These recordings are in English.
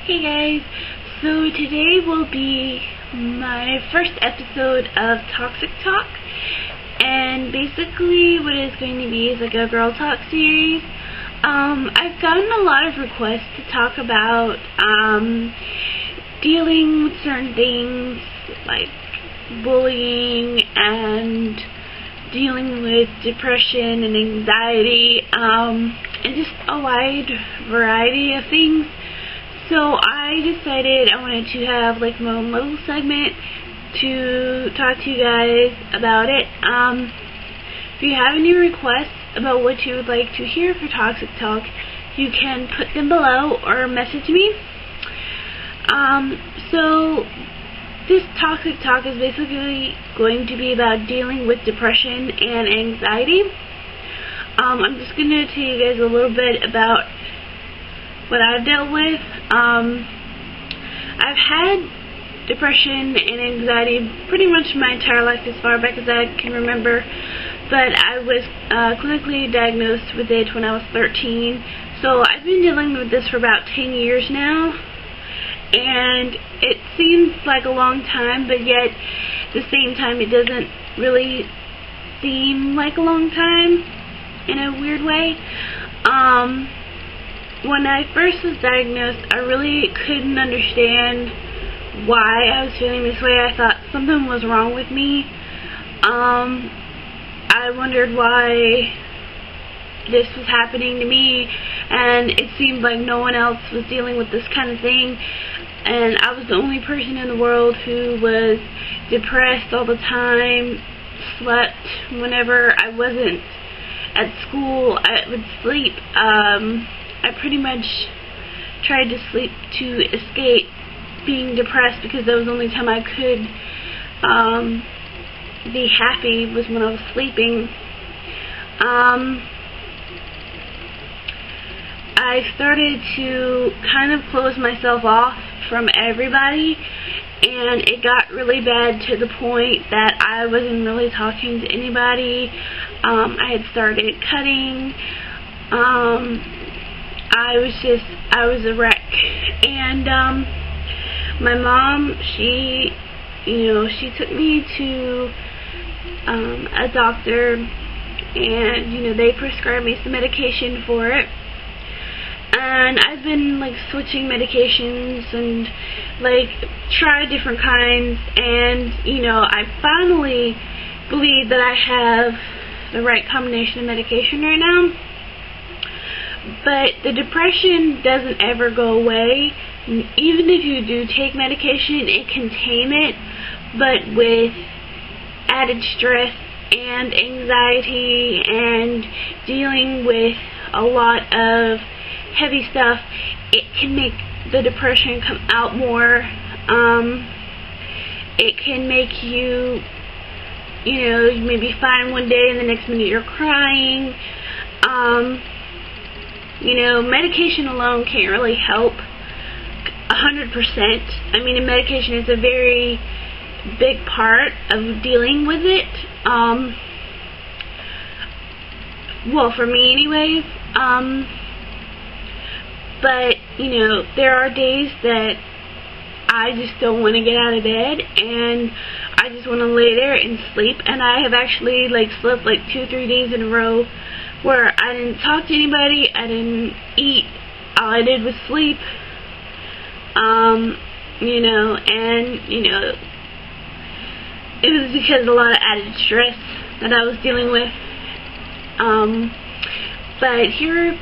Hey guys, so today will be my first episode of Toxxxic Talk, and basically what it's going to be is like a girl talk series. I've gotten a lot of requests to talk about dealing with certain things like bullying and dealing with depression and anxiety, and just a wide variety of things. So I decided I wanted to have like my own little segment to talk to you guys about it. If you have any requests about what you would like to hear for Toxxxic Talk, you can put them below or message me. So this Toxxxic Talk is basically going to be about dealing with depression and anxiety. I'm just going to tell you guys a little bit about what I've dealt with. I've had depression and anxiety pretty much my entire life, as far back as I can remember, but I was clinically diagnosed with it when I was 13, so I've been dealing with this for about 10 years now, and it seems like a long time, but yet at the same time it doesn't really seem like a long time in a weird way. When I first was diagnosed, I really couldn't understand why I was feeling this way. I thought something was wrong with me. I wondered why this was happening to me, and it seemed like no one else was dealing with this kind of thing, and I was the only person in the world who was depressed all the time, slept whenever I wasn't at school. I would sleep. I pretty much tried to sleep to escape being depressed, because that was the only time I could be happy, was when I was sleeping. I started to kind of close myself off from everybody, and it got really bad to the point that I wasn't really talking to anybody. I had started cutting. I was a wreck, and my mom, she took me to a doctor, and they prescribed me some medication for it, and I've been like switching medications and like tried different kinds, and I finally believe that I have the right combination of medication right now. But the depression doesn't ever go away. Even if you do take medication, it can tame it, but with added stress and anxiety and dealing with a lot of heavy stuff, it can make the depression come out more. It can make you, you may be fine one day and the next minute you're crying. Medication alone can't really help 100%. I mean, a medication is a very big part of dealing with it. Well, for me anyways. But, there are days that I just don't want to get out of bed, and I just want to lay there and sleep, and I have actually slept 2-3 days in a row where I didn't talk to anybody, I didn't eat, all I did was sleep. It was because of a lot of added stress that I was dealing with. But here are a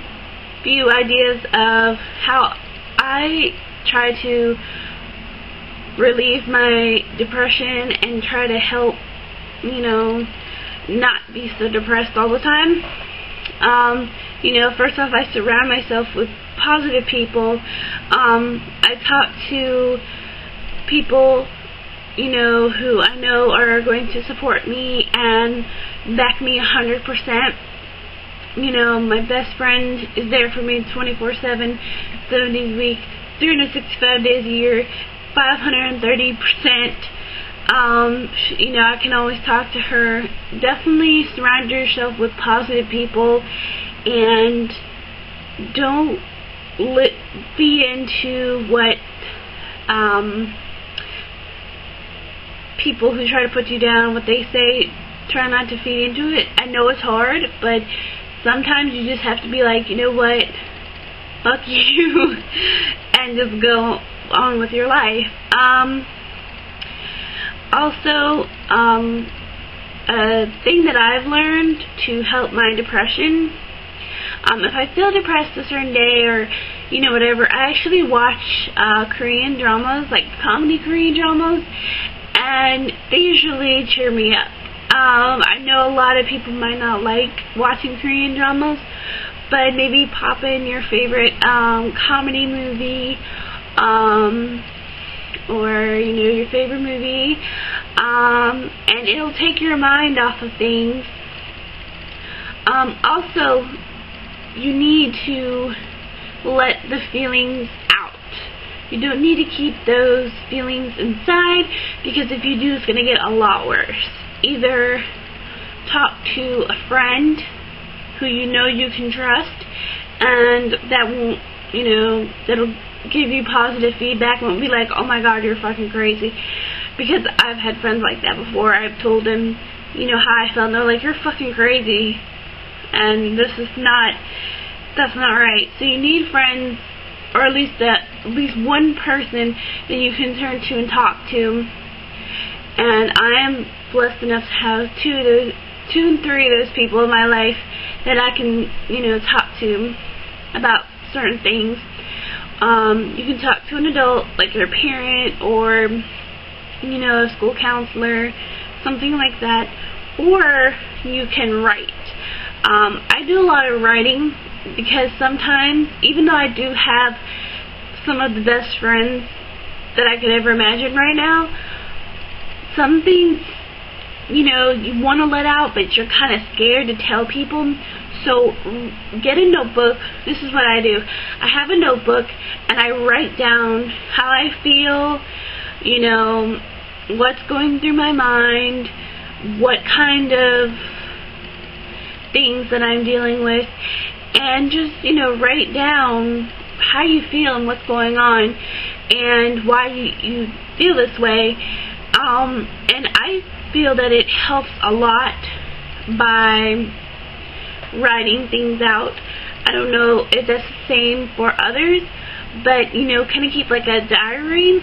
few ideas of how I try to relieve my depression and try to help, not be so depressed all the time. First off, I surround myself with positive people. I talk to people, who I know are going to support me and back me 100%. My best friend is there for me 24/7, 7 days a week, 365 days a year, 530%. I can always talk to her. Definitely surround yourself with positive people, and don't feed into what people who try to put you down, what they say, try not to feed into it. I know it's hard, but sometimes you just have to be like, you know what, fuck you, and just go on with your life. Also, a thing that I've learned to help my depression, if I feel depressed a certain day or, you know, whatever, I actually watch Korean dramas, like comedy Korean dramas, and they usually cheer me up. I know a lot of people might not like watching Korean dramas, but maybe pop in your favorite comedy movie, or, you know, your favorite movie, and it'll take your mind off of things. Also, you need to let the feelings out. You don't need to keep those feelings inside, because if you do, it's going to get a lot worse. Either talk to a friend who you know you can trust, and that won't, you know, that'll give you positive feedback, won't be like, oh my god, you're fucking crazy. Because I've had friends like that before. I've told them, you know, how I felt, and they're like, you're fucking crazy, and that's not right. So you need friends, or at least one person that you can turn to and talk to. And I am blessed enough to have two and three of those people in my life that I can, you know, talk to about certain things. You can talk to an adult, like your parent, or, you know, a school counselor, something like that, or you can write. I do a lot of writing, because sometimes, even though I do have some of the best friends that I could ever imagine right now, some things, you know, you want to let out, but you're kind of scared to tell people. So get a notebook. This is what I do. I have a notebook, and I write down how I feel, you know, what's going through my mind, what kind of things that I'm dealing with, and just, you know, write down how you feel and what's going on and why you feel this way. And I feel that it helps a lot by writing things out. I don't know if that's the same for others, but, you know, kind of keep like a diary.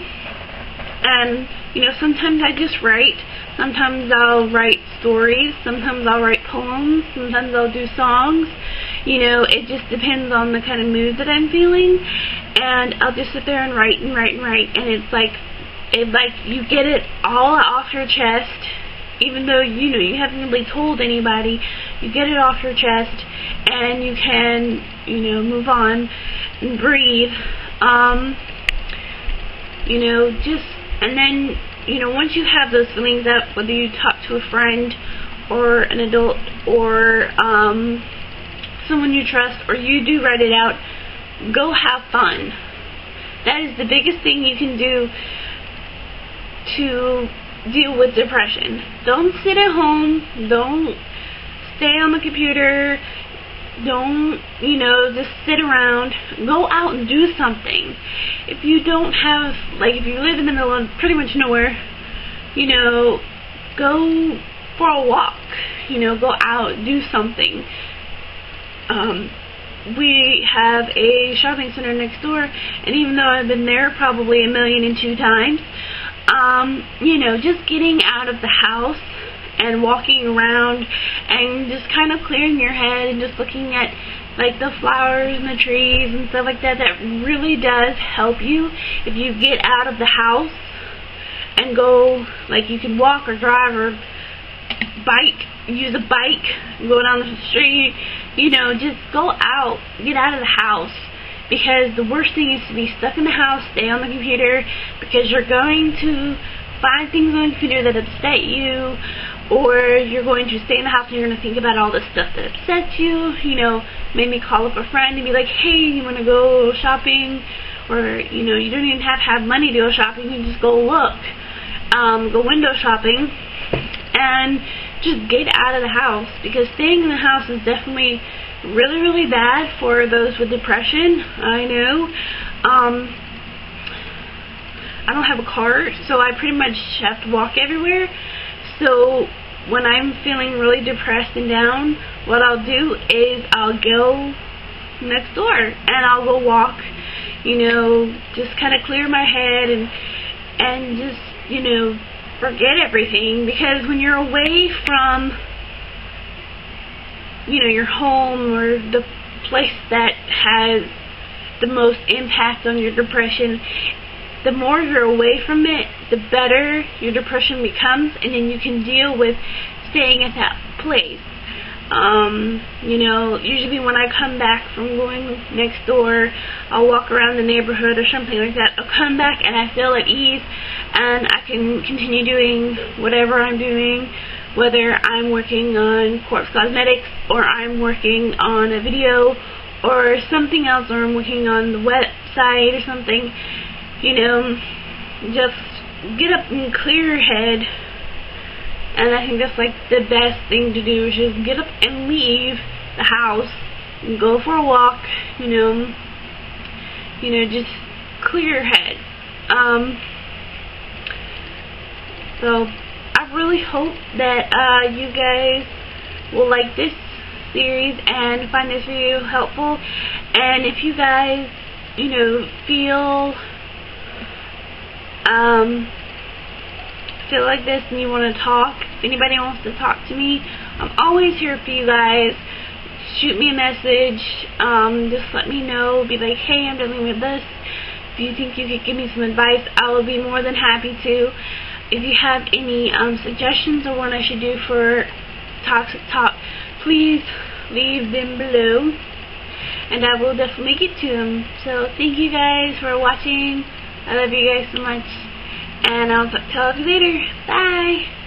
And, you know, sometimes I just write. Sometimes I'll write stories. Sometimes I'll write poems. Sometimes I'll do songs. You know, it just depends on the kind of mood that I'm feeling. And I'll just sit there and write and write and write. And it's like you get it all off your chest. Even though, you know, you haven't really told anybody, you get it off your chest, and you can, you know, move on and breathe. You know, and then, you know, once you have those feelings out, whether you talk to a friend or an adult or someone you trust, or you do write it out, go have fun. That is the biggest thing you can do to deal with depression. Don't sit at home. Don't stay on the computer. Don't, you know, just sit around. Go out and do something. If you don't have, like, if you live in the middle of pretty much nowhere, you know, go for a walk. You know, go out, do something. We have a shopping center next door, and even though I've been there probably 1,000,002 times, you know, just getting out of the house and walking around and just kind of clearing your head and just looking at, like, the flowers and the trees and stuff like that, that really does help you. If you get out of the house and go, like, you can walk or drive or bike, use a bike, go down the street, you know, just go out, get out of the house. Because the worst thing is to be stuck in the house, stay on the computer, because you're going to find things on the computer that upset you, or you're going to stay in the house and you're going to think about all the stuff that upsets you. You know, maybe call up a friend and be like, hey, you want to go shopping? Or, you know, you don't even have money to go shopping, you can just go look. Go window shopping, and just get out of the house, because staying in the house is definitely really, really bad for those with depression. I know. I don't have a car, so I pretty much have to walk everywhere. So when I'm feeling really depressed and down, what I'll do is I'll go next door and I'll go walk, you know, just kind of clear my head and just, you know, forget everything. Because when you're away from, you know, your home or the place that has the most impact on your depression, the more you're away from it, the better your depression becomes, and then you can deal with staying at that place. You know, usually when I come back from going next door, I'll walk around the neighborhood or something like that. I'll come back and I feel at ease, and I can continue doing whatever I'm doing, whether I'm working on Corpse Cosmetics, or I'm working on a video, or something else, or I'm working on the website or something. You know, just get up and clear your head. And I think that's like the best thing to do, is just get up and leave the house and go for a walk, you know, just clear your head. So I really hope that you guys will like this series and find this video helpful. And if you guys, you know, feel like this and you want to talk, if anybody wants to talk to me, I'm always here for you guys. Shoot me a message, just let me know, be like, hey, I'm dealing with this. If you think you could give me some advice, I will be more than happy to. If you have any suggestions on what I should do for Toxxxic Talk, please leave them below, and I will definitely get to them. So thank you guys for watching. I love you guys so much, and I'll talk to you later. Bye.